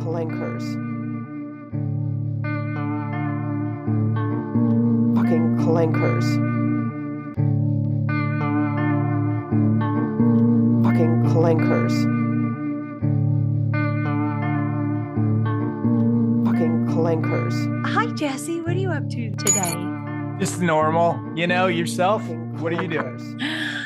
clankers. Fucking clankers. Fucking clankers. Fucking clankers. Hi, Jesse. What are you up to today? Just normal, yourself. Fucking What are you doing? clankers.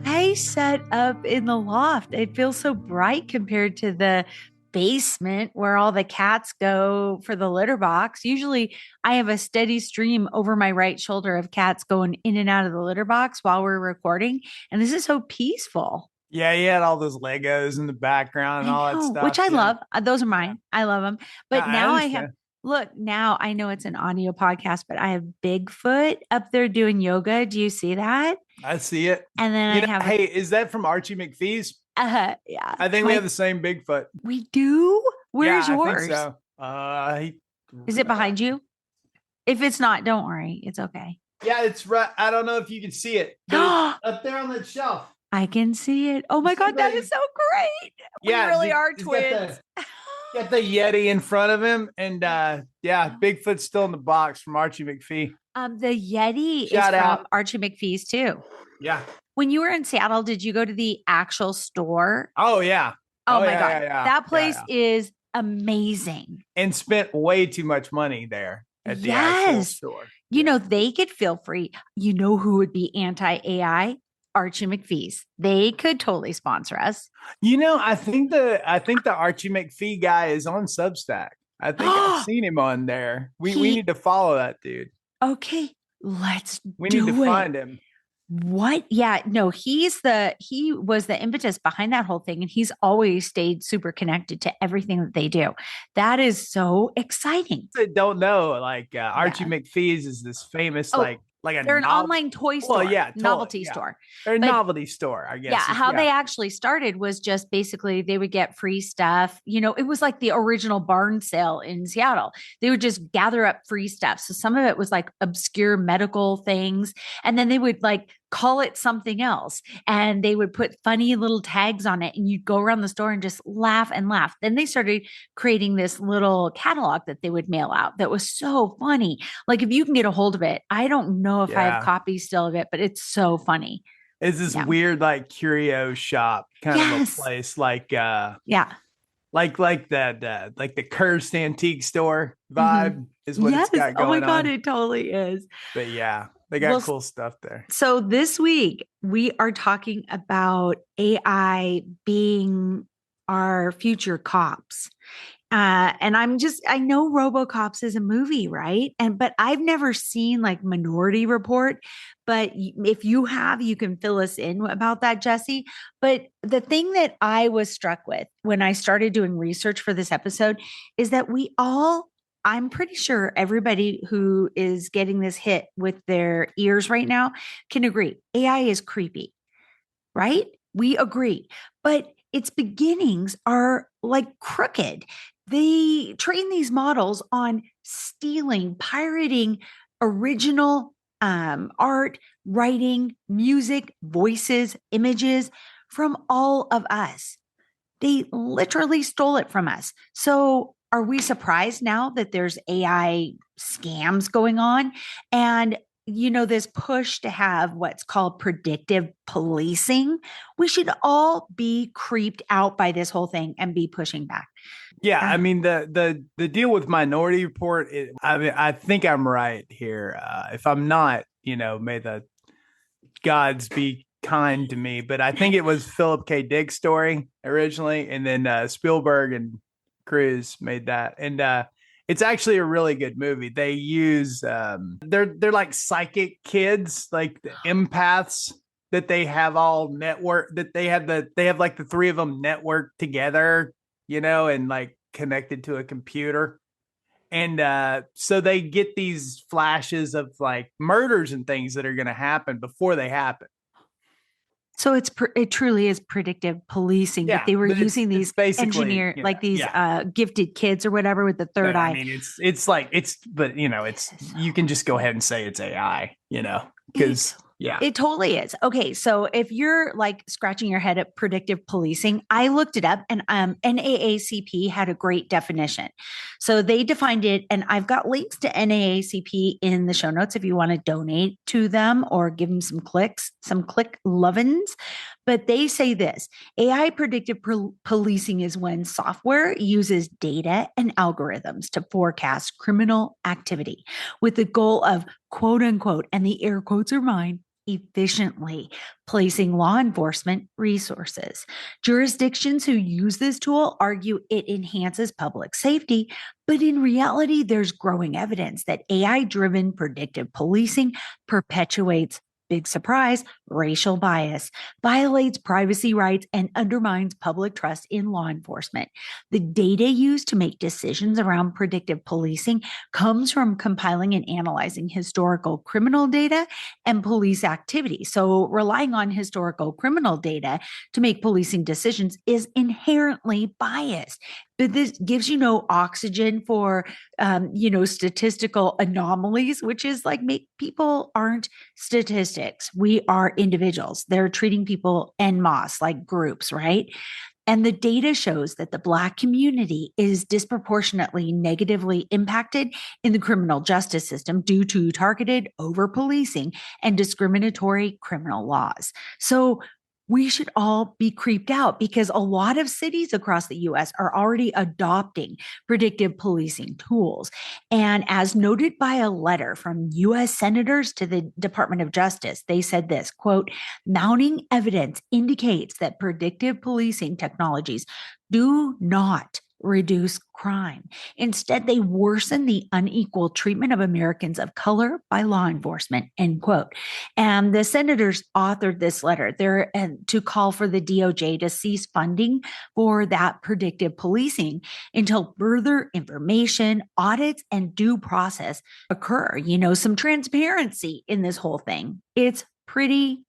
I set up in the loft. It feels so bright compared to the basement where all the cats go for the litter box. Usually I have a steady stream over my right shoulder of cats going in and out of the litter box while we're recording. And this is so peaceful. Yeah, you had all those Legos in the background and all that stuff. Which I yeah. love. Those are mine. I love them. But I now I have, understand. look, now I know it's an audio podcast, but I have Bigfoot up there doing yoga. Do you see that? I see it. And then I have, hey, is that from Archie McPhee's? yeah. I think we have the same Bigfoot. We do? Where's yeah, yours? I think so. Is it behind you? If it's not, don't worry. It's okay. Yeah, it's right. I don't know if you can see it. But it's up there on that shelf. I can see it. Oh my God, that is so great. We really are twins. Got the Yeti in front of him. And Bigfoot's still in the box from Archie McPhee. The Yeti Shout is out. from Archie McPhee's too. Yeah. When you were in Seattle, did you go to the actual store? Oh, yeah. Oh my yeah, God. yeah. That place is amazing. And spent way too much money there at the actual store. You know, they could feel free. You know who would be anti-AI? Archie McPhee's. They could totally sponsor us. I think the Archie McPhee guy is on Substack. I think I've seen him on there. We need to follow that dude. Okay, we need to find him. What? Yeah, no, he was the impetus behind that whole thing. And he's always stayed super connected to everything that they do. That is so exciting. I don't know. Archie McPhee's is this famous, they're an online toy store. Well, yeah, totally, novelty store. They're a novelty store, I guess. Yeah, how they actually started was just basically they would get free stuff. It was like the original barn sale in Seattle. They would just gather up free stuff. So some of it was like obscure medical things. And then they would call it something else. And they would put funny little tags on it. And you'd go around the store and just laugh and laugh. Then they started creating this little catalog that they would mail out that was so funny. Like if you can get a hold of it, I don't know if I have copies still of it, but it's so funny. It's this weird curio shop kind of a place, like that, like the cursed antique store vibe is what it's got going on. Oh my God, it totally is. But yeah, they got cool stuff there. So this week we are talking about AI being our future cops. And I know RoboCops is a movie, right? But I've never seen Minority Report, but if you have, you can fill us in about that, Jesse. But the thing that I was struck with when I started doing research for this episode is that I'm pretty sure everybody who is getting this hit with their ears right now can agree. AI is creepy, right? We agree, but its beginnings are crooked. They train these models on stealing, pirating original art, writing, music, voices, images from all of us. They literally stole it from us. So are we surprised now that there's AI scams going on? And this push to have what's called predictive policing, we should all be creeped out by this whole thing and be pushing back. Yeah, I mean the deal with Minority Report. I think I'm right here. If I'm not, may the gods be kind to me. But I think it was Philip K. Dick's story originally, and then Spielberg and Cruise made that, and it's actually a really good movie. They use they're like psychic kids, like the empaths that they have all network that they have the three of them networked together, and connected to a computer. And so they get these flashes of murders and things that are going to happen before they happen. So it truly is predictive policing, that they were using these engineer, these gifted kids or whatever with the third eye. I mean, you can just go ahead and say it's AI, because Yeah. It totally is. Okay. So if you're like scratching your head at predictive policing, I looked it up and NAACP had a great definition. So they defined it, and I've got links to NAACP in the show notes if you want to donate to them or give them some clicks, some click lovins. But they say this: AI predictive policing is when software uses data and algorithms to forecast criminal activity with the goal of, quote unquote, and the air quotes are mine, efficiently placing law enforcement resources. Jurisdictions who use this tool argue it enhances public safety, but in reality, there's growing evidence that AI-driven predictive policing perpetuates, big surprise, racial bias, violates privacy rights, and undermines public trust in law enforcement. The data used to make decisions around predictive policing comes from compiling and analyzing historical criminal data and police activity. So, relying on historical criminal data to make policing decisions is inherently biased. But this gives you no oxygen for, statistical anomalies, which is like people aren't statistics. We are individuals. They're treating people en masse, like groups, right? And the data shows that the Black community is disproportionately negatively impacted in the criminal justice system due to targeted over policing and discriminatory criminal laws. So we should all be creeped out because a lot of cities across the US are already adopting predictive policing tools. And as noted by a letter from US senators to the Department of Justice, they said this, quote, mounting evidence indicates that predictive policing technologies do not reduce crime. Instead, they worsen the unequal treatment of Americans of color by law enforcement, end quote. And the senators authored this letter there to call for the DOJ to cease funding for that predictive policing until further information, audits, and due process occur. Some transparency in this whole thing. It's pretty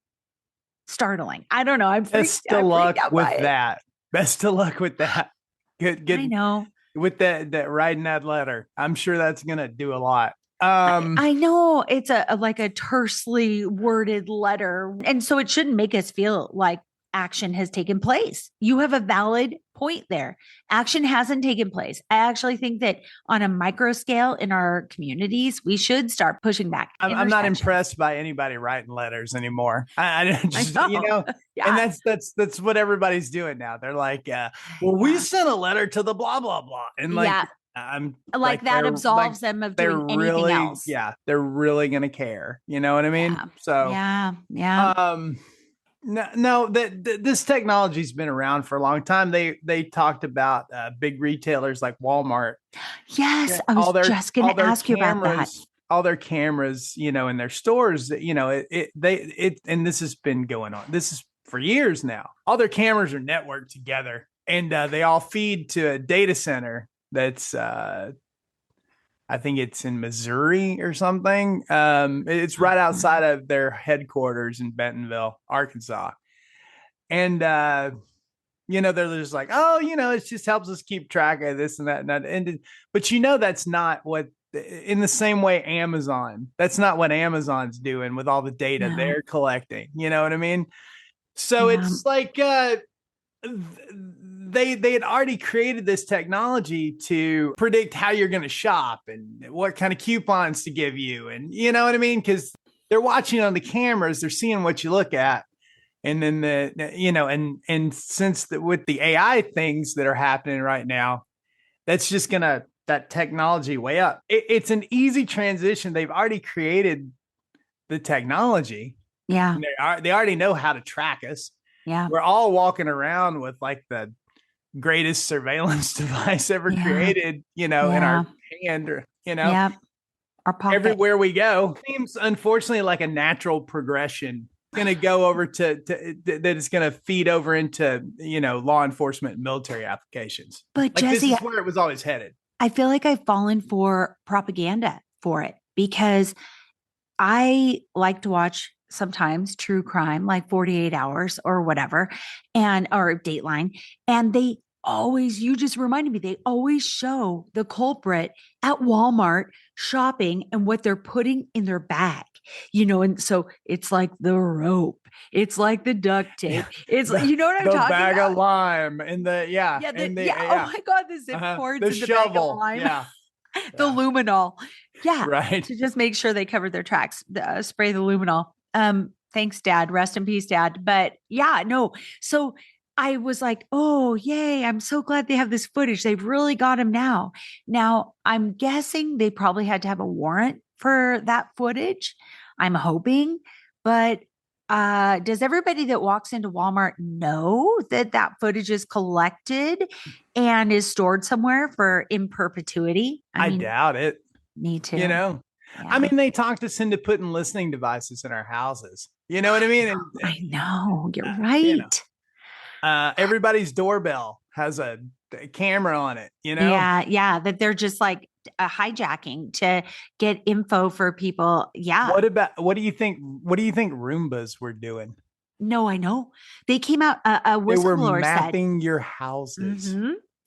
startling. I don't know. I'm Best of luck with that. Best of luck with that. Good. I know. With that writing that letter, I'm sure that's gonna do a lot. I know it's like a tersely worded letter, and so it shouldn't make us feel like action has taken place. You have a valid point there. Action hasn't taken place. I actually think that on a micro scale in our communities, we should start pushing back. I'm not impressed by anybody writing letters anymore. I just, Yeah. And that's what everybody's doing now. They're like, we sent a letter to the blah, blah, blah. And I'm like that absolves them of doing anything else. Yeah. They're really going to care. You know what I mean? Yeah. So, yeah. No, this technology's been around for a long time. They talked about big retailers like Walmart. Yes, I was just going to ask you about that. All their cameras, in their stores, and this has been going on. This is for years now. All their cameras are networked together, and they all feed to a data center that's I think it's in Missouri or something. It's right outside of their headquarters in Bentonville, Arkansas. And, they're just like, it just helps us keep track of this and that. But that's not what, in the same way, that's not what Amazon's doing with all the data they're collecting. You know what I mean? So it's like, they had already created this technology to predict how you're going to shop and what kind of coupons to give you. And you know what I mean? Because they're watching on the cameras, they're seeing what you look at. And then and since with the AI things that are happening right now, that's just that technology way up. It's an easy transition. They've already created the technology. Yeah. They already know how to track us. Yeah. We're all walking around with like the greatest surveillance device ever created, in our hand, or, our pocket. Everywhere we go. Seems unfortunately like a natural progression. Going to go over to that is going to feed over into, law enforcement and military applications. But like, Jesse, this is where it was always headed. I feel like I've fallen for propaganda for it because I like to watch sometimes true crime, like 48 Hours or whatever, or Dateline. And they always, you just reminded me, they always show the culprit at Walmart shopping and what they're putting in their bag, and so it's like the rope, it's like the duct tape, it's like, you know what I'm the talking bag about? of lime and Oh my God, the zip cords the in the bag of shovel. lime, Yeah. the luminol. Yeah. Right. To just make sure they covered their tracks, spray the luminol. Thanks, Dad. Rest in peace, Dad. But yeah, no. So I was like, oh, yay. I'm so glad they have this footage. They've really got him now. Now, I'm guessing they probably had to have a warrant for that footage. I'm hoping. But does everybody that walks into Walmart know that that footage is collected and is stored somewhere for in perpetuity? I doubt it. Me too. I Yeah. mean, they talked us into putting listening devices in our houses. You know what I mean? I know. You're you know, right. Everybody's doorbell has a camera on it, Yeah. That they're just like hijacking to get info for people. Yeah. What do you think Roombas were doing? No, I know. They came out, a They were whistleblower said, mapping your houses.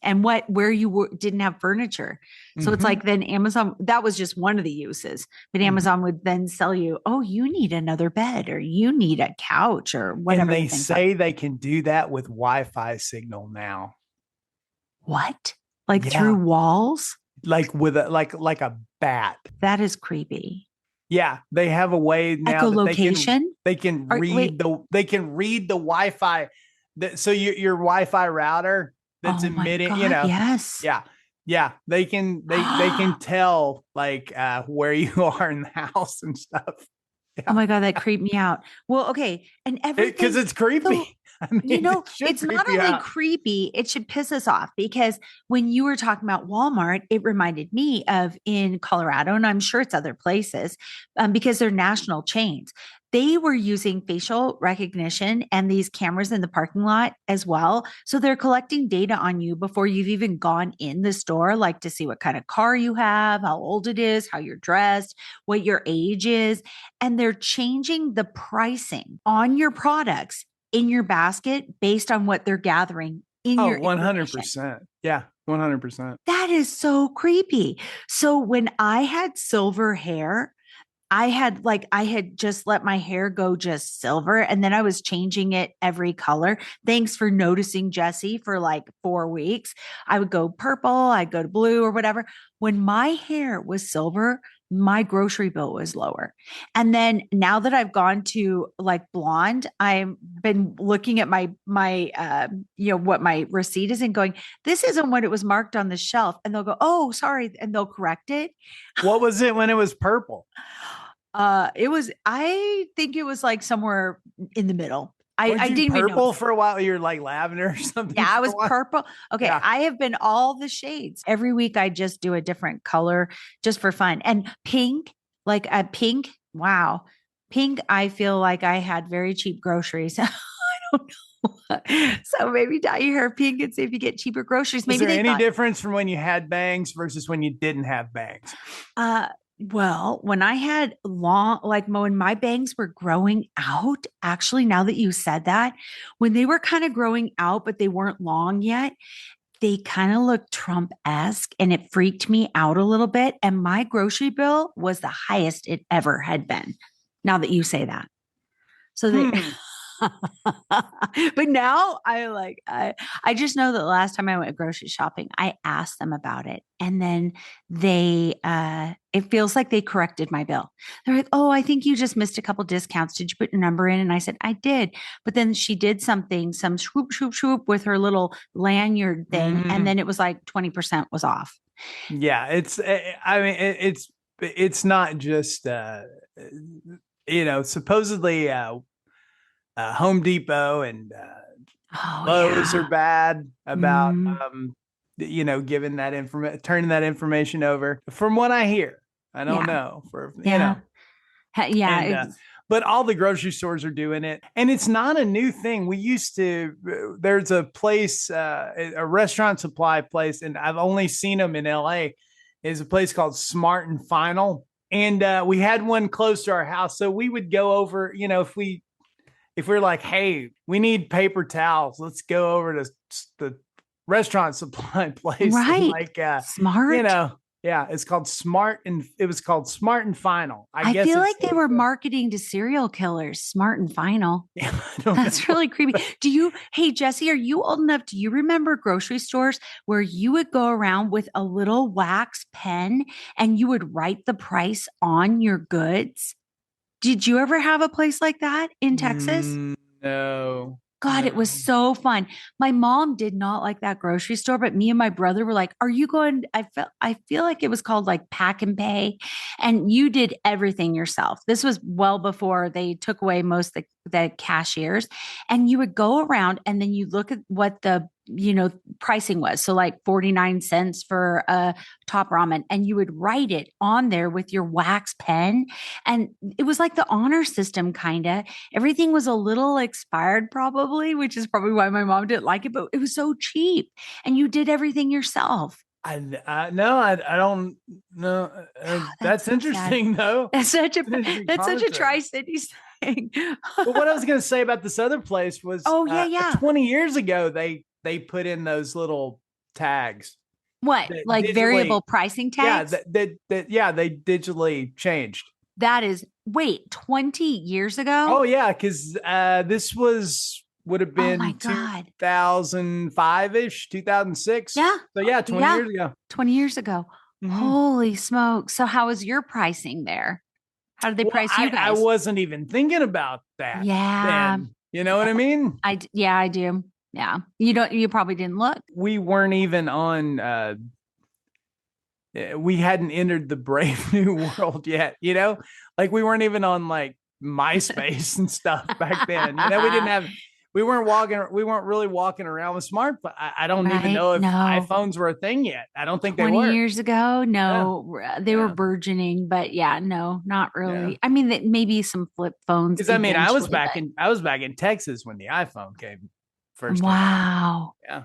and where you didn't have furniture. So it's like then Amazon, that was just one of the uses, but Amazon would then sell you, oh, you need another bed or you need a couch or whatever. And they say they can do that with Wi-Fi signal now. What? Like through walls? Like with a bat. That is creepy. Yeah, they have a way now echolocation. They can read the Wi-Fi. So your Wi-Fi router that's emitting, God, yes. Yeah. They can tell like where you are in the house and stuff. Yeah. Oh my God, that creeped me out. Well, okay. And everything, because it's creepy. So, I mean, it's not only creepy, it should piss us off, because when you were talking about Walmart, it reminded me of in Colorado, and I'm sure it's other places, because they're national chains. They were using facial recognition and these cameras in the parking lot as well. So they're collecting data on you before you've even gone in the store, like to see what kind of car you have, how old it is, how you're dressed, what your age is. And they're changing the pricing on your products in your basket based on what they're gathering in your 100%. Yeah, 100%. That is so creepy. So when I had silver hair, I had just let my hair go just silver, and then I was changing it every color. Thanks for noticing, Jesse, for like 4 weeks. I would go purple, I'd go to blue or whatever. When my hair was silver, my grocery bill was lower. And then now that I've gone to like blonde, I've been looking at my what my receipt is and going, this isn't what it was marked on the shelf. And they'll go, oh, sorry. And they'll correct it. What was it when it was purple? I think it was like somewhere in the middle. I didn't purple for a while. You're like lavender or something. Yeah, I was purple. Okay. Yeah. I have been all the shades. Every week I just do a different color just for fun. And pink, like a pink. Wow. Pink. I feel like I had very cheap groceries. I don't know. So maybe dye your hair pink and see if you get cheaper groceries. Maybe is there any difference from when you had bangs versus when you didn't have bangs? Well, when I had when my bangs were growing out, actually, now that you said that, when they were kind of growing out, but they weren't long yet, they kind of looked Trump-esque, and it freaked me out a little bit. And my grocery bill was the highest it ever had been. Now that you say that. So but now I just know that the last time I went grocery shopping, I asked them about it. And then it feels like they corrected my bill. They're like, oh, I think you just missed a couple discounts. Did you put your number in? And I said, I did. But then she did some swoop, swoop, swoop with her little lanyard thing. And then it was like 20% was off. Yeah. It's not just, supposedly, Home Depot and Lowe's are bad about giving that information, turning that information over. From what I hear, I don't know. But all the grocery stores are doing it, and it's not a new thing. We used to. There's a place, a restaurant supply place, and I've only seen them in LA. Is a place called Smart and Final, and we had one close to our house, so we would go over. If we're like, hey, we need paper towels, let's go over to the restaurant supply place. And Right. like, Smart. you know, yeah, it's called Smart, and it was called Smart and Final. I I guess feel it like they stands were for- marketing to serial killers, Smart and Final. Yeah, I don't That's know. really creepy. Hey, Jesse, are you old enough? Do you remember grocery stores where you would go around with a little wax pen and you would write the price on your goods? Did you ever have a place like that in Texas? No, God, it was no. so fun. My mom did not like that grocery store, but me and my brother were like, "Are you going?" I feel like it was called like Pack and Pay, and you did everything yourself. This was well before they took away most of the cashiers, and you would go around and then you look at what the pricing was. So like 49 cents for a top ramen, and you would write it on there with your wax pen, and it was like the honor system kind of. Everything was a little expired, probably, which is probably why my mom didn't like it, but it was so cheap and you did everything yourself. I no, I don't know. That's That's so sad. interesting, though. That's such a Interesting that's such a concept. Tri-Cities thing. But what I was going to say about this other place was, Oh, yeah. 20 years ago they put in those little tags What? that Like digitally, variable pricing yeah, tags? yeah, they digitally changed. That is, wait, 20 years ago? Oh yeah, because this would have Oh my been God. 2005 ish, 2006. Yeah. So yeah, 20 Yeah. years ago. 20 years ago. Mhm. Holy smoke. So how was your pricing there? How did they Well, price you I guys? wasn't even thinking about that Yeah. then. You know what I mean? Yeah, I do. Yeah. You probably didn't look. We weren't even on we hadn't entered the brave new world yet, like we weren't even on like MySpace and stuff back then. We weren't really walking around with smartphones. I don't even Right? know if No. iPhones were a thing yet. I don't think they 20 were. years ago, Yeah. no, they were Yeah. burgeoning, but yeah, no, not Yeah. really. I mean, that maybe some flip phones Because I mean, eventually, I was back in Texas when the iPhone but first came out. wow. Yeah.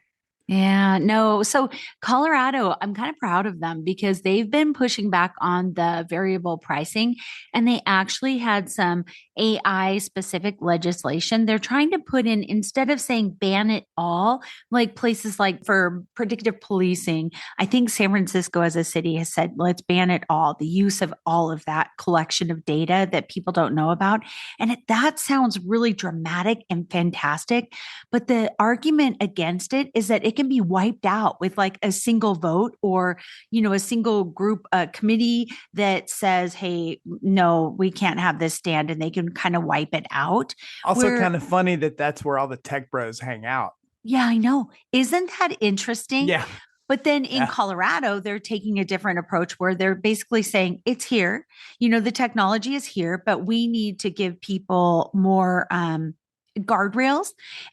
Yeah, no. So Colorado, I'm kind of proud of them because they've been pushing back on the variable pricing, and they actually had some AI specific legislation. They're trying to put in, instead of saying ban it all, like places like for predictive policing, I think San Francisco as a city has said, let's ban it all, the use of all of that collection of data that people don't know about. And that sounds really dramatic and fantastic. But the argument against it is that it can be wiped out with like a single vote, or, a single group, committee that says, hey, no, we can't have this stand, and they can kind of wipe it out. Also, kind of funny that that's where all the tech bros hang out. Yeah, I know. Isn't that interesting? Yeah. But then in Yeah. Colorado, they're taking a different approach where they're basically saying it's here. The technology is here, but we need to give people more guardrails,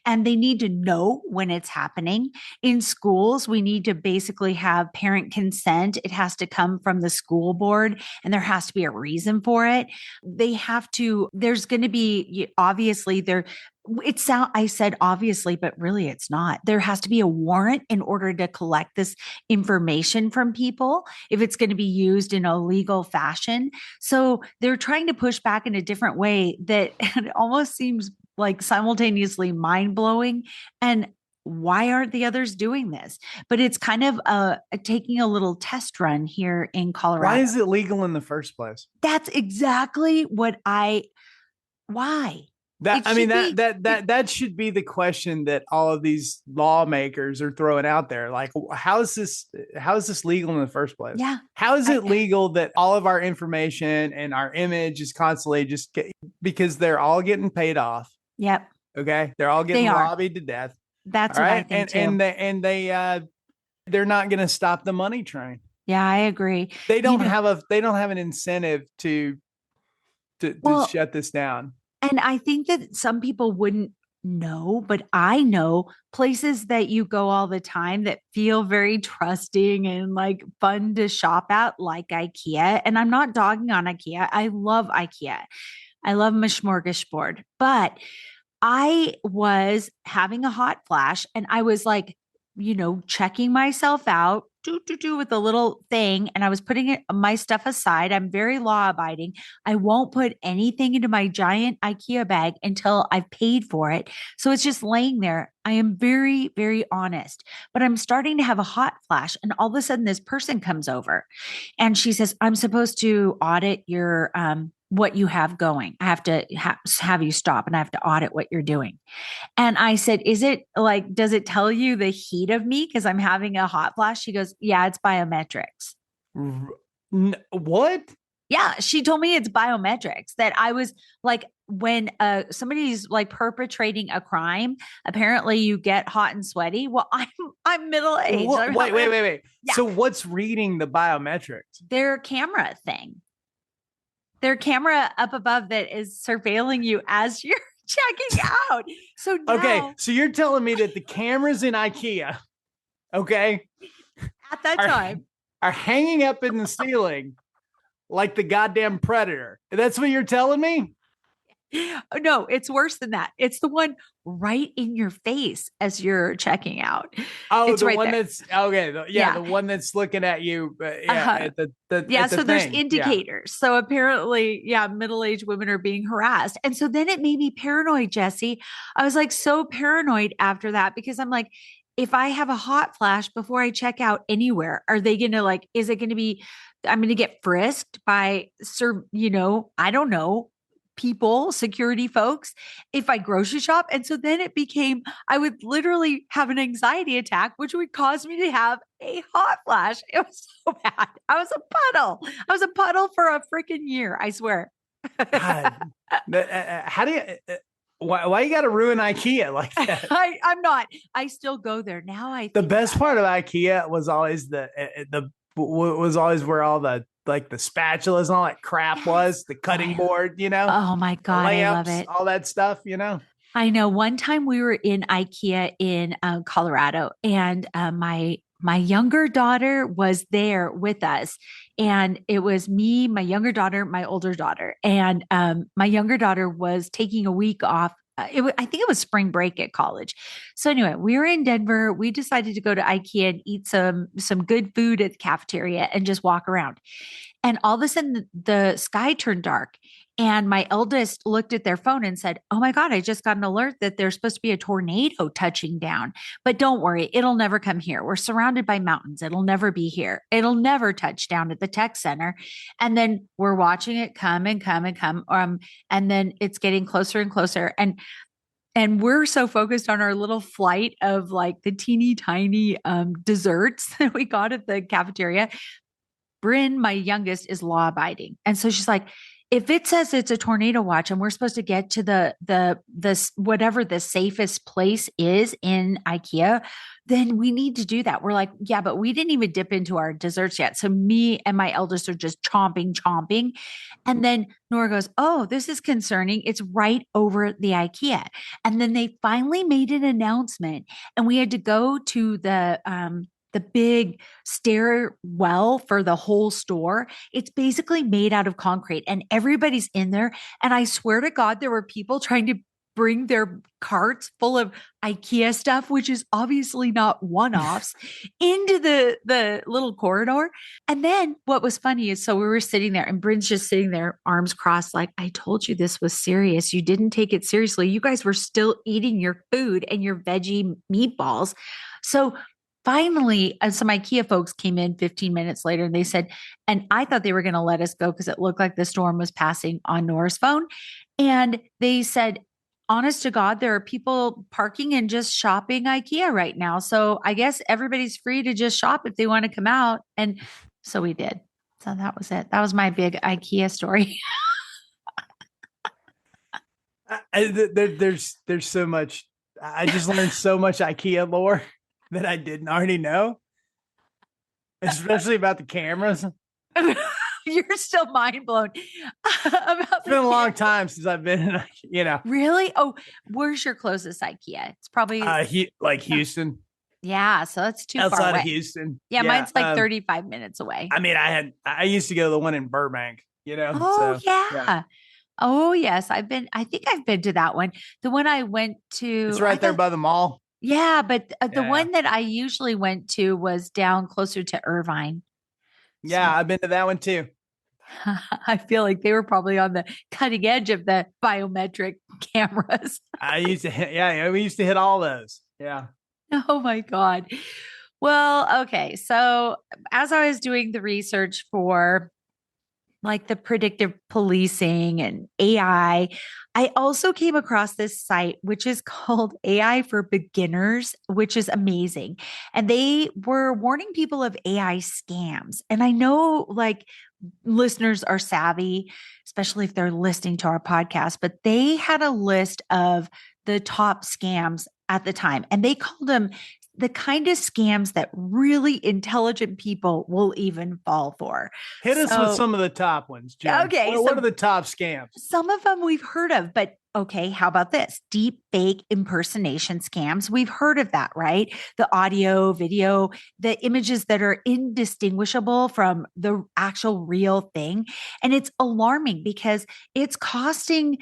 and they need to know when it's happening. In schools, we need to basically have parent consent. It has to come from the school board, and there has to be a reason for it. There's going to be, obviously, I said obviously, but really it's not. There has to be a warrant in order to collect this information from people if it's going to be used in a legal fashion. So they're trying to push back in a different way that it almost seems like simultaneously mind-blowing. And why aren't the others doing this? But it's kind of taking a little test run here in Colorado. Why is it legal in the first place? That's exactly why? That should be the question that all of these lawmakers are throwing out there. Like, how is this legal in the first place? Yeah. How is it legal that all of our information and our image is constantly because they're all getting paid off? Yep. Okay. They're all getting lobbied to death. That's what I think too. And they're not going to stop the money train. Yeah, I agree. They don't have an incentive to shut this down. And I think that some people wouldn't know, but I know places that you go all the time that feel very trusting and like fun to shop at, like IKEA. And I'm not dogging on IKEA. I love IKEA. I love my smorgasbord. But I was having a hot flash and I was like checking myself out, with a little thing, and I was putting my stuff aside. I'm very law abiding. I won't put anything into my giant IKEA bag until I've paid for it. So it's just laying there. I am very, very honest, but I'm starting to have a hot flash. And all of a sudden, this person comes over and she says, I'm supposed to audit your, what you have going. I have to have you stop and I have to audit what you're doing. And I said, is it like, does it tell you the heat of me because I'm having a hot flash? She goes, yeah, it's biometrics. What? Yeah, she told me it's biometrics, that I was like, when somebody's like perpetrating a crime, apparently you get hot and sweaty. Well, I'm middle aged. Wait. Yeah. So what's reading the biometrics? Their camera thing. Their camera up above that is surveilling you as you're checking out. So now, okay, so you're telling me that the cameras in IKEA, okay, at that time, are hanging up in the ceiling like the goddamn Predator. That's what you're telling me? No, it's worse than that. It's the one right in your face as you're checking out. Oh, it's the right one there. that's okay. The one that's looking at you. At the so there's thing. indicators. So apparently, middle-aged women are being harassed. And so then it made me paranoid, Jesse. I was like so paranoid after that because I'm like, if I have a hot flash before I check out anywhere, are they going to is it going to be, I'm going to get frisked by, I don't know, people, security folks, if I grocery shop. And so then it became, I would literally have an anxiety attack, which would cause me to have a hot flash. It was so bad. I was a puddle. I was a puddle for a freaking year, I swear. God, how do you, why you got to ruin IKEA like that? I'm not. I still go there now. The best part of IKEA was always was always where all the like the spatulas and all that crap was, the cutting board, Oh my God, lamps, I love it. all that stuff, I know. One time we were in IKEA in Colorado, and my younger daughter was there with us, and it was me, my younger daughter, my older daughter, and my younger daughter was taking a week off. I think it was spring break at college. So anyway, we were in Denver. We decided to go to IKEA and eat some good food at the cafeteria and just walk around. And all of a sudden, the sky turned dark. And my eldest looked at their phone and said, oh my God, I just got an alert that there's supposed to be a tornado touching down. But don't worry, it'll never come here. We're surrounded by mountains. It'll never be here. It'll never touch down at the tech center. And then we're watching it come and come and come. And then it's getting closer and closer. And we're so focused on our little flight of like the teeny tiny desserts that we got at the cafeteria. Bryn, my youngest, is law abiding. And so she's like, if it says it's a tornado watch and we're supposed to get to the whatever the safest place is in IKEA, then we need to do that. We're like, yeah, but we didn't even dip into our desserts yet. So me and my eldest are just chomping. And then Nora goes, oh, this is concerning. It's right over the IKEA. And then they finally made an announcement, and we had to go to the big stairwell for the whole store. It's basically made out of concrete, and everybody's in there. And I swear to God, there were people trying to bring their carts full of IKEA stuff, which is obviously not one-offs, into the little corridor. And then what was funny is, so we were sitting there and Bryn's just sitting there, arms crossed, like, I told you this was serious. You didn't take it seriously. You guys were still eating your food and your veggie meatballs. So finally, some IKEA folks came in 15 minutes later, and they said, and I thought they were going to let us go because it looked like the storm was passing on Nora's phone. And they said, honest to God, there are people parking and just shopping IKEA right now. So I guess everybody's free to just shop if they want to come out. And so we did. So that was it. That was my big IKEA story. There's so much. I just learned so much IKEA lore that I didn't already know, especially about the cameras. You're still mind blown. It's been a long time since I've been, Really? Oh, where's your closest IKEA? It's probably like Houston. Yeah, so that's too far outside away. of Houston. Yeah, mine's like 35 minutes away. I mean, I used to go to the one in Burbank, Oh, yeah. Oh, yes. I think I've been to that one. The one I went to. It's right there by the mall. Yeah, but the Yeah. one that I usually went to was down closer to Irvine. Yeah, So I've been to that one too. I feel like they were probably on the cutting edge of the biometric cameras. I used to hit, yeah, we used to hit all those. Yeah. Oh my God. Well, okay. So as I was doing the research for like the predictive policing and AI, I also came across this site, which is called AI for Beginners, which is amazing. And they were warning people of AI scams. And I know like listeners are savvy, especially if they're listening to our podcast, but they had a list of the top scams at the time, and they called them the kind of scams that really intelligent people will even fall for. Hit us with So, some of the top ones, Jen. okay, What are so the top scams? some of them we've heard of, but okay, how about this? Deep fake impersonation scams. We've heard of that, right? The audio, video, the images that are indistinguishable from the actual real thing. And it's alarming because it's costing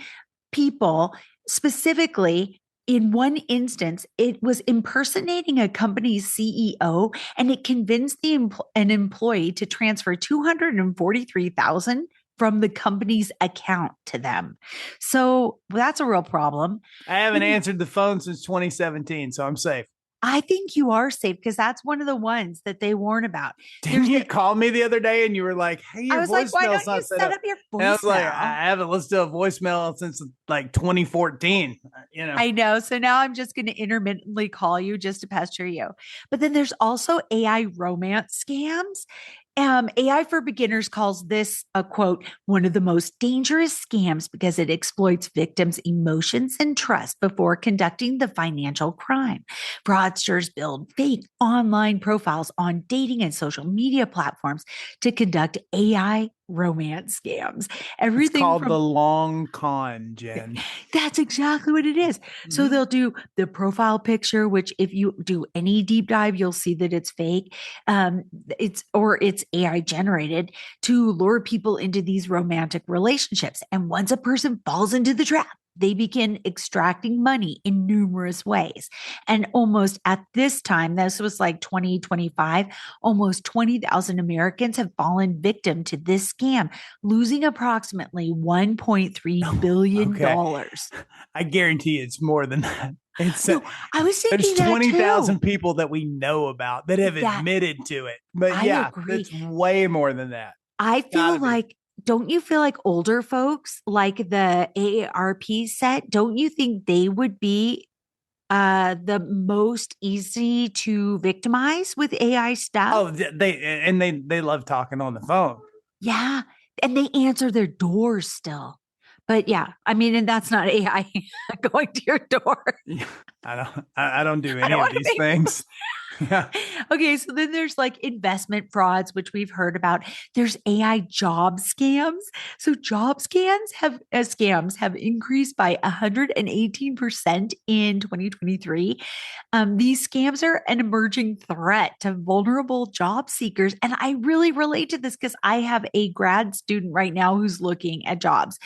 people, specifically in one instance, it was impersonating a company's CEO, and it convinced an employee to transfer 243,000 from the company's account to them. So that's a real problem. I haven't answered the phone since 2017, so I'm safe. I think you are safe because that's one of the ones that they warn about. Didn't you call me the other day and you were like, hey, I your was like, why voicemail's don't you not set set up? up your And I was like, voicemail? I haven't listened to a voicemail since like 2014. I know. So now I'm just going to intermittently call you just to pester you. But then there's also AI romance scams. AI for Beginners calls this a quote, one of the most dangerous scams because it exploits victims' emotions and trust before conducting the financial crime. Fraudsters build fake online profiles on dating and social media platforms to conduct AI romance scams. It's Everything called the from long con, Jen. that's exactly what it is. So Mhm. they'll do the profile picture, which if you do any deep dive, you'll see that it's fake. It's AI generated to lure people into these romantic relationships. And once a person falls into the trap, they begin extracting money in numerous ways. And almost at this time, this was like 2025, almost 20,000 Americans have fallen victim to this scam, losing approximately $1.3 billion. Okay. I guarantee it's more than that. It's No, I was there's thinking that 20,000 too. people that we know about that have That admitted to it. But I yeah, that's agree. way more than that. I Gotta feel be. like, don't you feel like older folks like the AARP set, don't you think they would be the most easy to victimize with AI stuff? Oh, they love talking on the phone. Yeah. And they answer their doors still. But yeah, I mean, and that's not AI going to your door. Yeah, I don't do I any don't of want to these make things. Yeah. Okay, so then there's like investment frauds, which we've heard about. There's AI job scams. So scams have increased by 118% in 2023. These scams are an emerging threat to vulnerable job seekers, and I really relate to this because I have a grad student right now who's looking at jobs,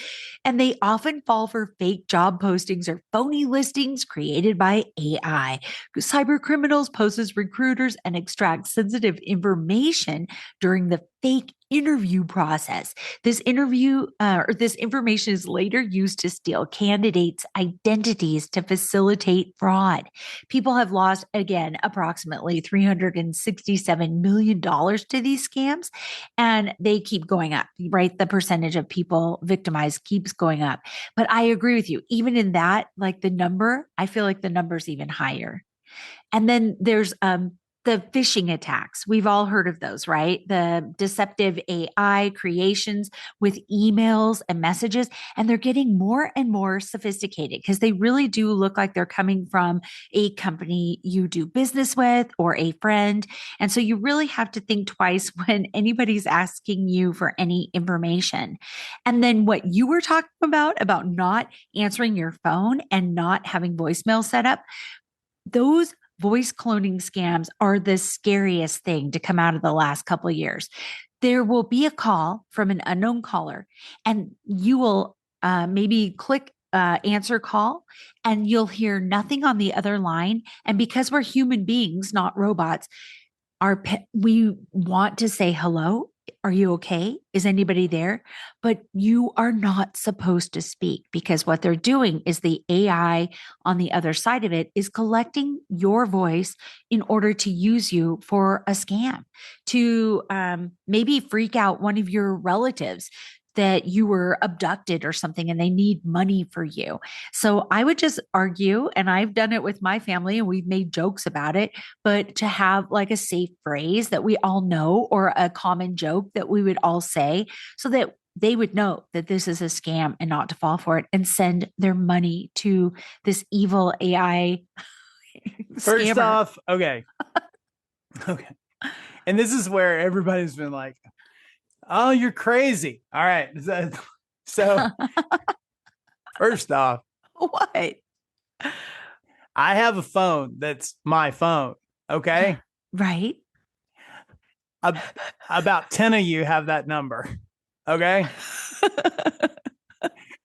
and they often fall for fake job postings or phony listings created by AI. Cyber criminals pose as recruiters and extract sensitive information during the fake interview process. This information is later used to steal candidates' identities to facilitate fraud. People have lost, again, approximately $367 million to these scams, and they keep going up, right? The percentage of people victimized keeps going up. But I agree with you. Even in that, like the number, I feel like the number's even higher. And then there's the phishing attacks. We've all heard of those, right? The deceptive AI creations with emails and messages. And they're getting more and more sophisticated because they really do look like they're coming from a company you do business with or a friend. And so you really have to think twice when anybody's asking you for any information. And then what you were talking about not answering your phone and not having voicemail set up, those voice cloning scams are the scariest thing to come out of the last couple of years. There will be a call from an unknown caller, and you will maybe click answer call, and you'll hear nothing on the other line. And because we're human beings, not robots, we want to say hello. Are you okay? Is anybody there? But you are not supposed to speak, because what they're doing is the AI on the other side of it is collecting your voice in order to use you for a scam, to maybe freak out one of your relatives that you were abducted or something and they need money for you. So I would just argue, and I've done it with my family and we've made jokes about it, but to have like a safe phrase that we all know, or a common joke that we would all say, so that they would know that this is a scam and not to fall for it and send their money to this evil AI First scammer. off, okay. Okay. And this is where everybody's been like, oh, you're crazy. All right. So first off, What? I have a phone that's my phone. Okay. Right. About 10 of you have that number. Okay.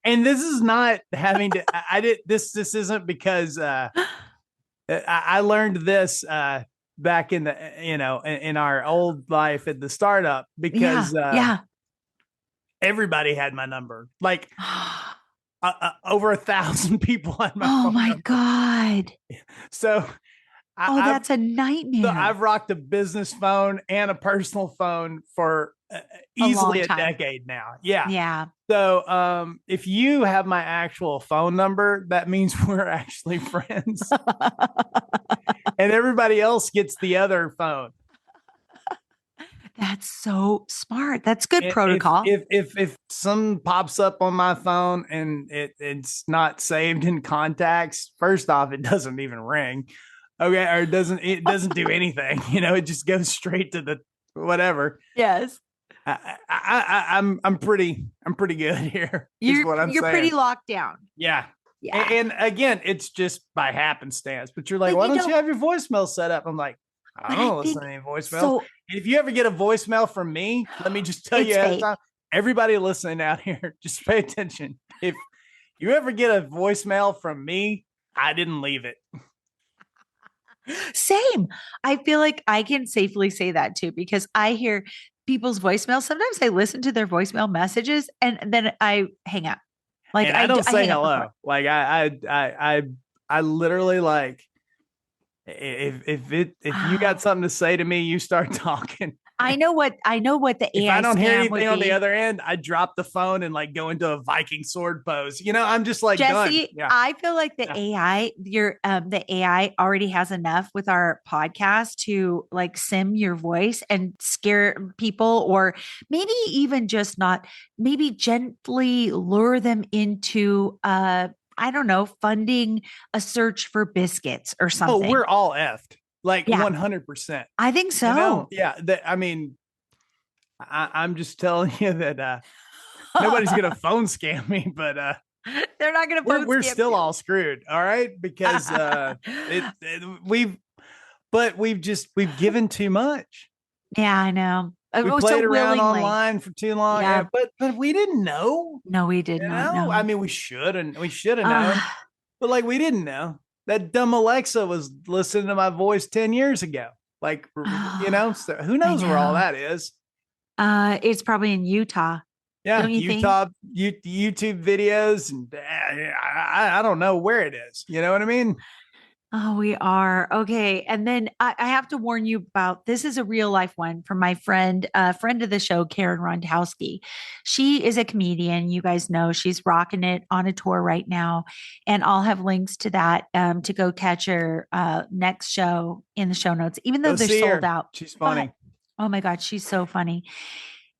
And this is not having to, this isn't because I learned this back in the, in our old life at the startup, because yeah. everybody had my number. Like over 1,000 people had my Oh phone my number. God. So that's a nightmare. So I've rocked a business phone and a personal phone for easily a decade now. Yeah. Yeah. So if you have my actual phone number, that means we're actually friends. And everybody else gets the other phone. That's so smart. That's good And protocol. If some pops up on my phone and it's not saved in contacts, first off, it doesn't even ring. Okay, or it doesn't do anything. It just goes straight to the whatever. Yes. I'm pretty good here. You're pretty locked down. Yeah. Yeah. And again, it's just by happenstance. But you're like, why don't you have your voicemail set up? I'm like, I don't listen to any voicemails. So, if you ever get a voicemail from me, let me just tell you ahead of time, everybody listening out here, just pay attention. If you ever get a voicemail from me, I didn't leave it. Same. I feel like I can safely say that too, because I hear people's voicemails. Sometimes I listen to their voicemail messages and then I hang up. Like, and I don't say hello. Like I literally, like, if you got something to say to me, you start talking. I know what the AI. If I don't hear anything on the other end, I drop the phone and like go into a Viking sword pose. I'm just like, Jesse, yeah. I feel like the AI, the AI already has enough with our podcast to like sim your voice and scare people, or maybe even just maybe gently lure them into I don't know, funding a search for biscuits or something. Oh, we're all effed. Like 100%. I think so. Yeah. I mean, I'm just telling you that nobody's going to phone scam me, but they're not going to phone scam we're still all screwed. All right. Because we've given too much. Yeah, I know. We played around online for too long. Yeah. But we didn't know. No, we did not know. I mean, we should have known, but like, we didn't know. That dumb Alexa was listening to my voice 10 years ago. Like, so who knows where all that is? It's probably in Utah. Yeah, Utah, YouTube videos. And I don't know where it is. You know what I mean? Oh, we are. Okay. And then I have to warn you about, this is a real life one from my friend of the show, Karen Rondowski. She is a comedian. You guys know she's rocking it on a tour right now. And I'll have links to that to go catch her next show in the show notes, even though they're sold out. She's funny. Oh my God, she's so funny.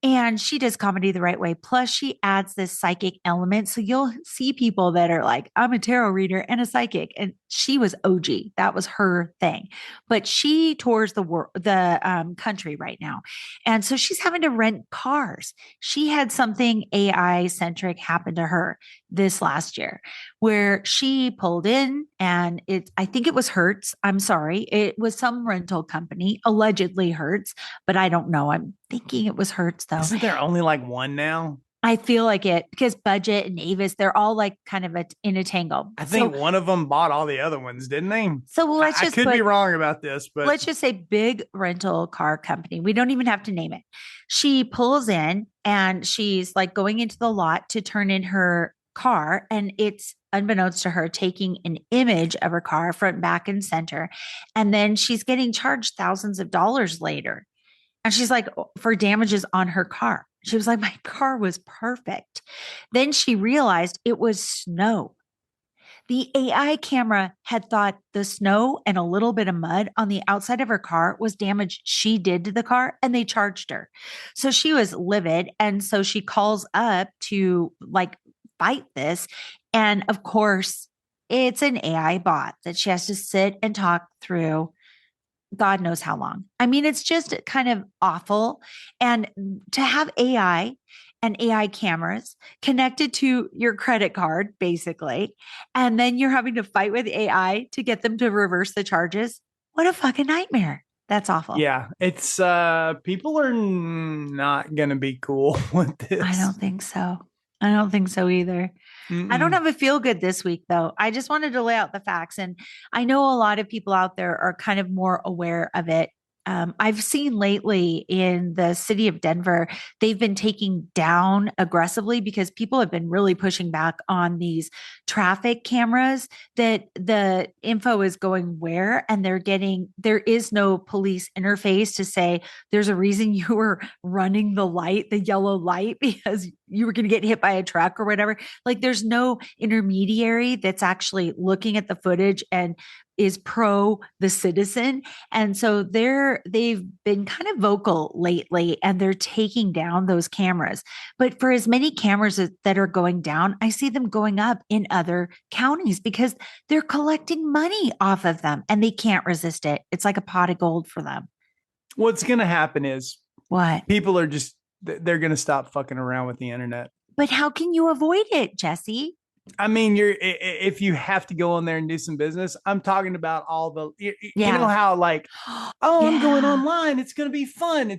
And she does comedy the right way. Plus, she adds this psychic element. So you'll see people that are like, I'm a tarot reader and a psychic. And she was OG. That was her thing. But she tours the country right now. And so she's having to rent cars. She had something AI centric happen to her this last year where she pulled in, and I think it was Hertz. I'm sorry. It was some rental company, allegedly Hertz, but I don't know. I'm thinking it was Hertz though. Isn't there only like one now? I feel like it because Budget and Avis, they're all like kind of in a tangle. I think one of them bought all the other ones, didn't they? So let's I just could be wrong about this, but let's just say big rental car company. We don't even have to name it. She pulls in and she's like going into the lot to turn in her car. And it's unbeknownst to her taking an image of her car front, back, and center. And then she's getting charged thousands of dollars later. And she's like, for damages on her car. She was like, my car was perfect. Then she realized it was snow. The AI camera had thought the snow and a little bit of mud on the outside of her car was damage she did to the car, and they charged her. So she was livid. And so she calls up to like fight this. And of course, it's an AI bot that she has to sit and talk through God knows how long. I mean, it's just kind of awful. And to have AI and AI cameras connected to your credit card, basically, and then you're having to fight with AI to get them to reverse the charges. What a fucking nightmare. That's awful. Yeah, it's people are not gonna be cool with this. I don't think so. I don't think so either. I don't have a feel good this week, though. I just wanted to lay out the facts. And I know a lot of people out there are kind of more aware of it. I've seen lately in the city of Denver, they've been taking down aggressively because people have been really pushing back on these traffic cameras that the info is going where, and there is no police interface to say there's a reason you were running the yellow light because you were going to get hit by a truck or whatever. Like there's no intermediary that's actually looking at the footage and is pro the citizen. And so they've been kind of vocal lately and they're taking down those cameras. But for as many cameras that are going down, I see them going up in other counties because they're collecting money off of them and they can't resist it. It's like a pot of gold for them. What's going to happen is what? People are they're going to stop fucking around with the internet. But how can you avoid it, Jesse? I mean, if you have to go on there and do some business, I'm talking about all the, you know how like, oh, I'm going online. It's going to be fun.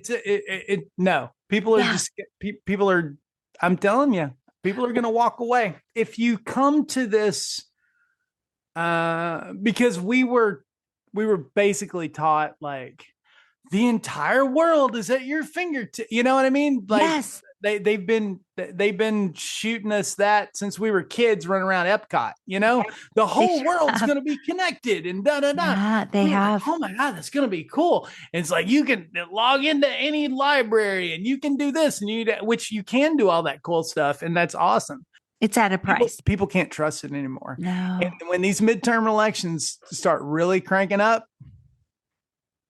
No, people are people are, I'm telling you, people are going to walk away. If you come to this, because we were basically taught like the entire world is at your fingertips. You know what I mean? Like, yes. They've been shooting us that since we were kids running around Epcot, you know, the whole world's going to be connected and Yeah, they have. Like, oh my God, that's going to be cool. And it's like, you can log into any library and you can do this and which you can do all that cool stuff. And that's awesome. It's at a price. People can't trust it anymore. No. And when these midterm elections start really cranking up,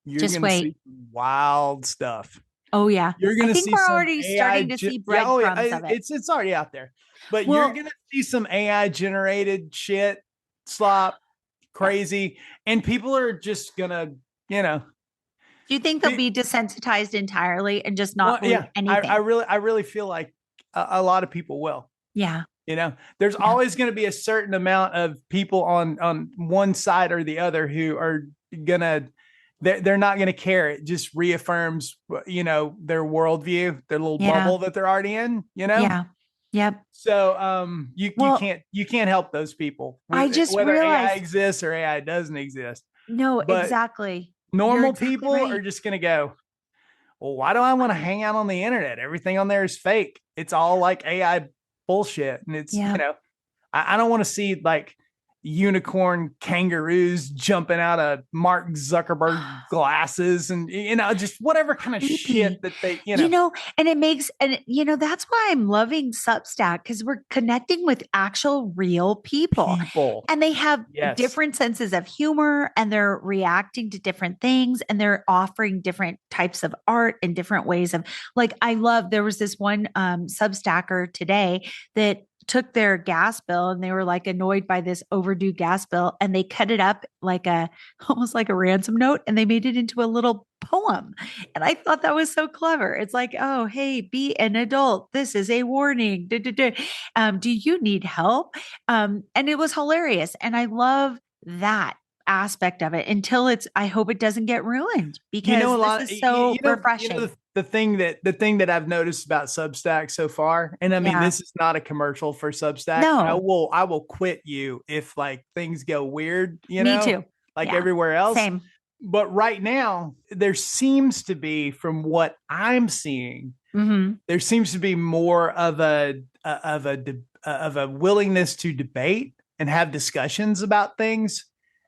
you're going to see wild stuff. Oh yeah, you're gonna see we're already starting to see breadcrumbs of it. It's already out there, but you're gonna see some AI generated shit, slop, crazy, and people are just gonna, you know. Do you think they'll be desensitized entirely and just not believe anything? I really feel like a lot of people will. Yeah. You know, there's always going to be a certain amount of people on one side or the other who are gonna. They're not going to care. It just reaffirms, you know, their worldview, their little bubble that they're already in, you know? Yeah. Yep. So you can't help those people. I just whether realized AI exists or AI doesn't exist. No, exactly. Normal people are just going to go, well, why do I want to hang out on the internet? Everything on there is fake. It's all like AI bullshit. And it's, you know, I don't want to see like unicorn kangaroos jumping out of Mark Zuckerberg glasses and, you know, just whatever kind of shit that they, you know, and it makes, and you know, that's why I'm loving Substack because we're connecting with actual real people. And they have different senses of humor and they're reacting to different things and they're offering different types of art and different ways of like, there was this one Substacker today that took their gas bill and they were like annoyed by this overdue gas bill and they cut it up like almost like a ransom note and they made it into a little poem. And I thought that was so clever. It's like, oh, hey, be an adult. This is a warning. Do you need help? And it was hilarious. And I love that aspect of it until I hope it doesn't get ruined because this is so refreshing. the thing that I've noticed about Substack so far, and I mean, Yeah. this is not a commercial for Substack. No. I will quit you if like things go weird, Me too. like Yeah. everywhere else. Same. But right now, there seems to be, from what I'm seeing, there seems to be more of a willingness to debate and have discussions about things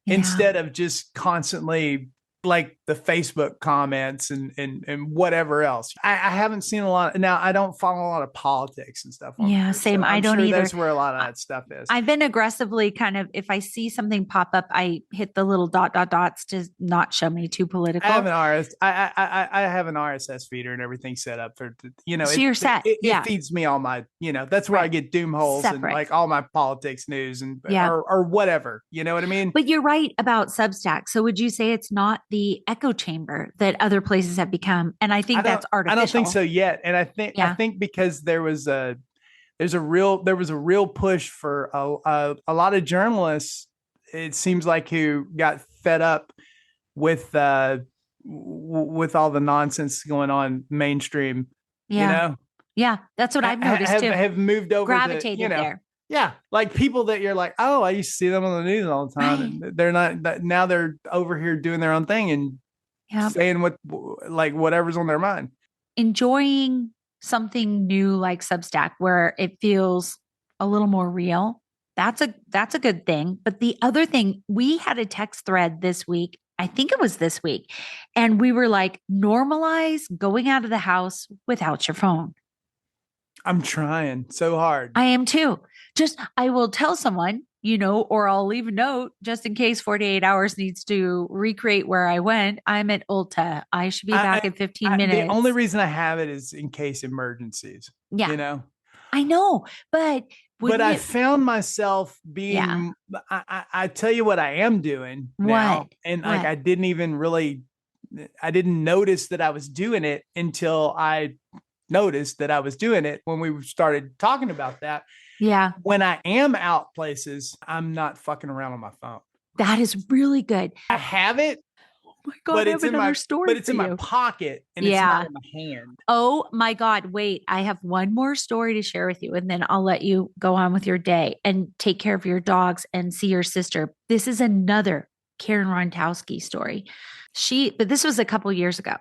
instead of just constantly like the Facebook comments and whatever else. I haven't seen a lot. Now, I don't follow a lot of politics and stuff on there, same. so I I'm don't sure either. that's where a lot of that stuff is. I've been aggressively kind of, if I see something pop up, I hit the little dots to not show me too political. I have an RSS feeder and everything set up for, So you're set. It feeds me all my, that's where I get doom holes and like all my politics news and or whatever, you know what I mean? But you're right about Substack. So would you say it's not the echo chamber that other places have become? And I think that's artificial. I don't think so yet. And I think because there was a real push for a lot of journalists, it seems like, who got fed up with all the nonsense going on mainstream. Yeah, that's what I've noticed too. Have moved over, gravitated there. Yeah, like people that you're like, oh, I used to see them on the news all the time, and they're not. Now they're over here doing their own thing and saying whatever's on their mind. Enjoying something new like Substack, where it feels a little more real. That's a good thing. But the other thing, we had a text thread this week. I think it was this week, and we were like, normalize going out of the house without your phone. I'm trying so hard. I am too. I will tell someone, or I'll leave a note just in case 48 hours needs to recreate where I went. I'm at Ulta. I should be back in 15 minutes. The only reason I have it is in case emergencies. Yeah. I know, but I found myself being, I tell you what I am doing now. And like, I didn't notice that I was doing it until I noticed that I was doing it when we started talking about that. Yeah. When I am out places, I'm not fucking around on my phone. That is really good. I have it. Oh my God, but it's in my pocket and it's not in my hand. Oh my God. Wait, I have one more story to share with you, and then I'll let you go on with your day and take care of your dogs and see your sister. This is another Karen Rontowski story. But this was a couple years ago.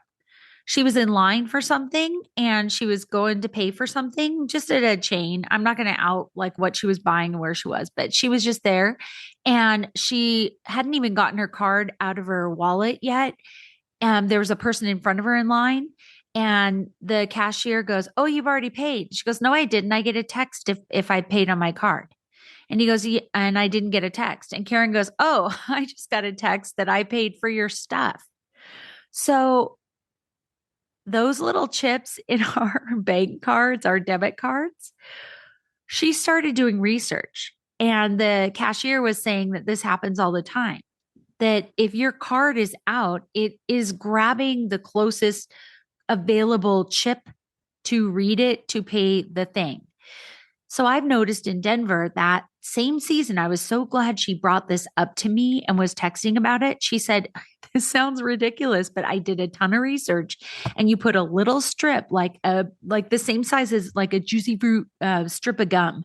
She was in line for something and she was going to pay for something just at a chain. I'm not going to out like what she was buying and where she was, but she was just there, and she hadn't even gotten her card out of her wallet yet. There was a person in front of her in line, and the cashier goes, "Oh, you've already paid." She goes, "No, I didn't. I get a text if I paid on my card." And he goes, "Yeah, and I didn't get a text." And Karen goes, "Oh, I just got a text that I paid for your stuff." So those little chips in our bank cards, our debit cards, she started doing research. And the cashier was saying that this happens all the time, that if your card is out, it is grabbing the closest available chip to read it to pay the thing. So I've noticed in Denver that same season, I was so glad she brought this up to me and was texting about it. She said, "This sounds ridiculous, but I did a ton of research, and you put a little strip, like the same size as like a Juicy Fruit strip of gum,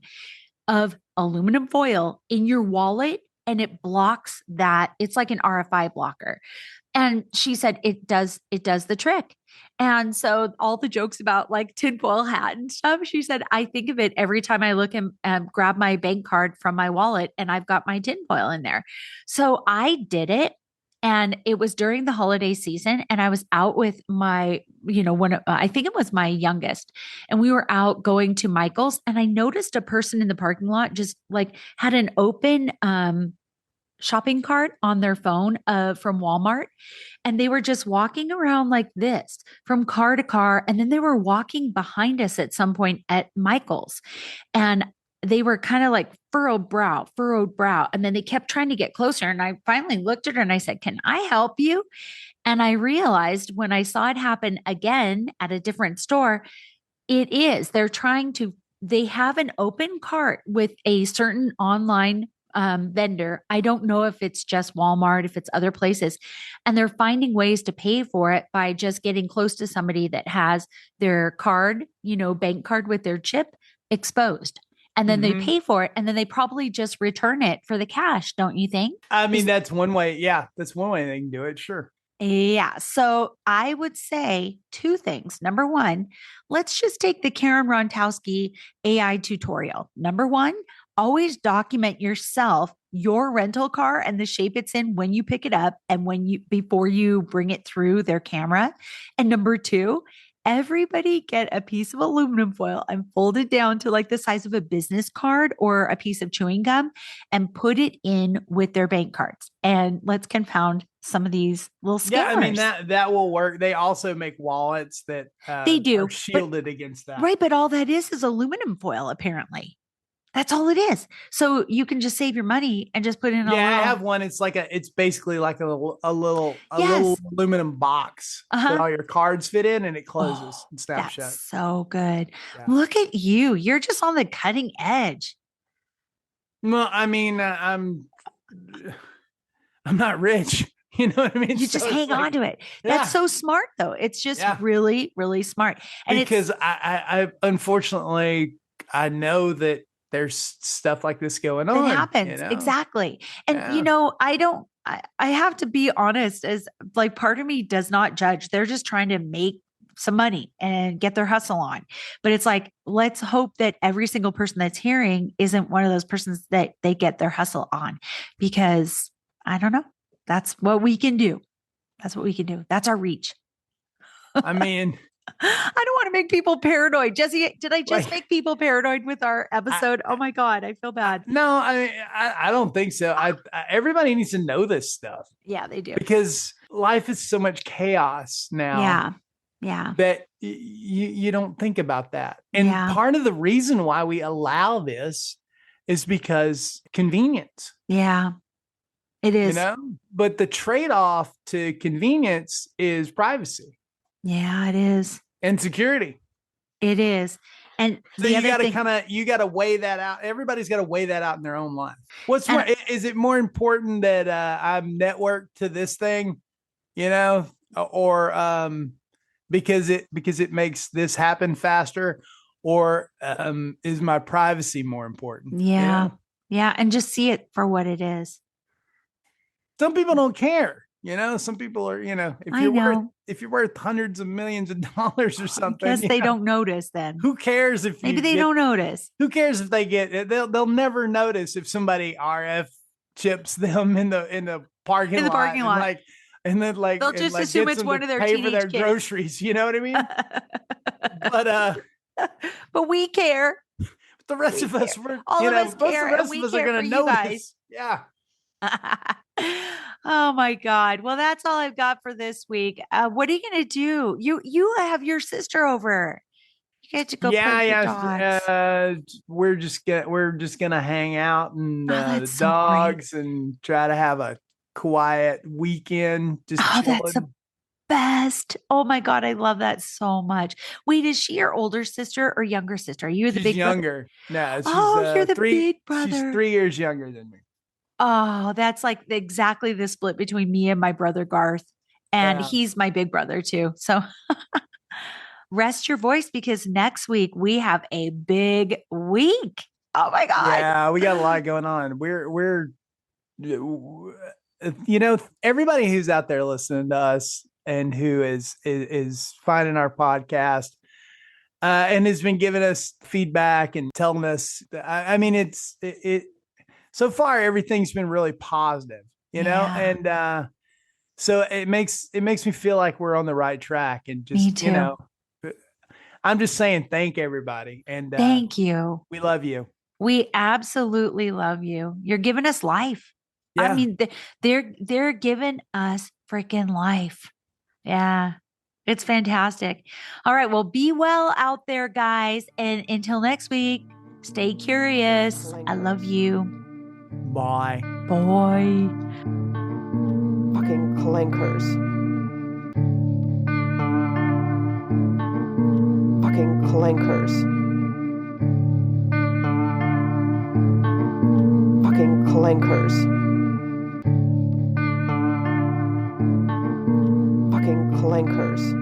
of aluminum foil in your wallet, and it blocks that. It's like an RFI blocker." And she said, it does the trick. And so all the jokes about like tinfoil hat and stuff, she said, I think of it every time I look and grab my bank card from my wallet and I've got my tinfoil in there. So I did it. And it was during the holiday season, and I was out with my, I think it was my youngest, and we were out going to Michael's, and I noticed a person in the parking lot just like had an open, shopping cart on their phone from Walmart. And they were just walking around like this from car to car. And then they were walking behind us at some point at Michael's. And they were kind of like furrowed brow. And then they kept trying to get closer. And I finally looked at her and I said, "Can I help you?" And I realized when I saw it happen again at a different store, they have an open cart with a certain online vendor. I don't know if it's just Walmart, if it's other places. And they're finding ways to pay for it by just getting close to somebody that has their card, bank card with their chip exposed. And then they pay for it. And then they probably just return it for the cash, don't you think? I mean, that's one way. Yeah, that's one way they can do it. Sure. Yeah. So I would say two things. Number one, let's just take the Karen Rontowski AI tutorial. Number one, always document yourself, your rental car and the shape it's in when you pick it up and before you bring it through their camera. And number two, everybody get a piece of aluminum foil and fold it down to like the size of a business card or a piece of chewing gum and put it in with their bank cards. And let's confound some of these little scammers. Yeah, I mean, that will work. They also make wallets that they do are shielded against that. Right. But all that is aluminum foil, apparently. That's all it is. So you can just save your money and just put in I have one. It's basically like a little aluminum box that all your cards fit in, and it closes and snaps shut. That's so good. Yeah. Look at you. You're just on the cutting edge. Well, I mean, I'm not rich. You know what I mean? You just hang on to it. That's so smart, though. It's just really, really smart. And because I unfortunately, I know that there's stuff like this going on. It happens. Exactly. And, I have to be honest, as like part of me does not judge. They're just trying to make some money and get their hustle on. But it's like, let's hope that every single person that's hearing isn't one of those persons that they get their hustle on, because I don't know. That's what we can do. That's what we can do. That's our reach. I mean, I don't want to make people paranoid. Jesse, did I just make people paranoid with our episode? Oh my God, I feel bad. No, I don't think so. Everybody needs to know this stuff. Yeah, they do. Because life is so much chaos now. Yeah. That you don't think about that. And part of the reason why we allow this is because convenience. Yeah, it is. But the trade-off to convenience is privacy. Yeah, it is. And security. It is. And so you got to weigh that out. Everybody's got to weigh that out in their own life. What's more, is it more important that I'm networked to this thing, or because it makes this happen faster, or is my privacy more important? Yeah. Yeah. And just see it for what it is. Some people don't care. Some people are, if you're worth hundreds of millions of dollars or something. I guess they don't notice then. Who cares if maybe they don't notice? Who cares if they get it? They'll never notice if somebody RF chips them in the parking lot. In the parking lot. And then they'll just assume it's one of their pay teenage for their kids. Groceries. You know what I mean? But we care. But the rest of us, most care, of the rest of us are going to notice. Yeah. Oh my God. Well, that's all I've got for this week. What are you going to do? You have your sister over. You get to go play with the dogs. We're just gonna hang out and the dogs and try to have a quiet weekend. Just chilling. That's the best. Oh my God, I love that so much. Wait, is she your older sister or younger sister? Are you the big younger? Brother? No, she's you're the big brother. She's 3 years younger than me. Oh, that's like exactly the split between me and my brother Garth. And he's my big brother too. So rest your voice, because next week we have a big week. Oh my God. Yeah, we got a lot going on. We're everybody who's out there listening to us and who is finding our podcast and has been giving us feedback and telling us, I mean, it so far, everything's been really positive, and so it makes me feel like we're on the right track. And just, I'm just saying, thank everybody. And thank you. We love you. We absolutely love you. You're giving us life. Yeah. I mean, they're giving us freaking life. Yeah. It's fantastic. All right. Well, be well out there, guys. And until next week, stay curious. I love you. Bye. Bye. Fucking clankers. Fucking clankers. Fucking clankers. Fucking clankers.